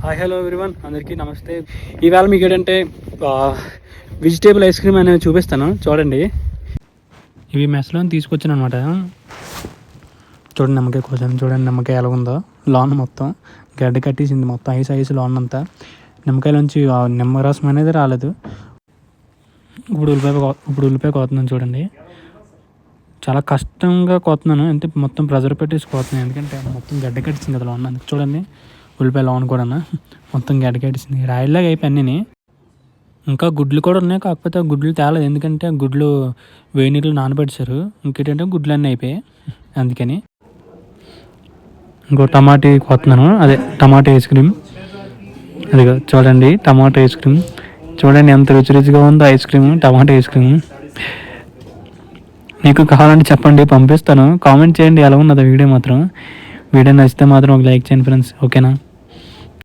Hi hello everyone, అందరికీ నమస్తే. ఈవేళ మీకు ఏంటంటే వెజిటేబుల్ ఐస్ క్రీమ్ అనేది చూపిస్తాను. చూడండి, ఇవి మెస్లో తీసుకొచ్చాను అనమాట. చూడండి నిమ్మకాయ కోసం, చూడండి నిమ్మకాయ ఎలా ఉందో. లోన్ మొత్తం గడ్డ కట్టేసింది, మొత్తం ఐస్ లోన్ అంతా. నిమ్మకాయలోంచి నిమ్మరసం అనేది రాలేదు. ఇప్పుడు ఉల్లిపాయ కోతున్నాను. చూడండి, చాలా కష్టంగా కోతున్నాను, అంటే మొత్తం ప్రెజర్ పెట్టేసి కోతున్నాను, ఎందుకంటే మొత్తం గడ్డ కట్టించింది కదా లోన్. అందుకు చూడండి ఉల్లిపాయ లోన్ కూడా మొత్తం గడ్డ కట్టించింది, రాయిలాగా అయిపోయి అన్నీ. ఇంకా గుడ్లు కూడా ఉన్నాయి, కాకపోతే గుడ్లు తేలేదు, ఎందుకంటే గుడ్లు వేడి నీళ్ళు నానబెట్టారు. ఇంకేంటంటే గుడ్లు అన్నీ అయిపోయాయి, అందుకని. ఇంకో టమాటా కోతున్నాను, అదే టమాటా ఐస్ క్రీమ్. అదిగో చూడండి టమాటా ఐస్ క్రీమ్. చూడండి ఎంత రుచిగా ఉందో ఐస్ క్రీమ్, టమాటా ఐస్ క్రీమ్. మీకు కావాలంటే చెప్పండి, పంపిస్తాను. కామెంట్ చేయండి ఎలా ఉన్నదో వీడియో మాత్రం. వీడియో నచ్చితే మాత్రం ఒక లైక్ చేయండి ఫ్రెండ్స్, ఓకేనా?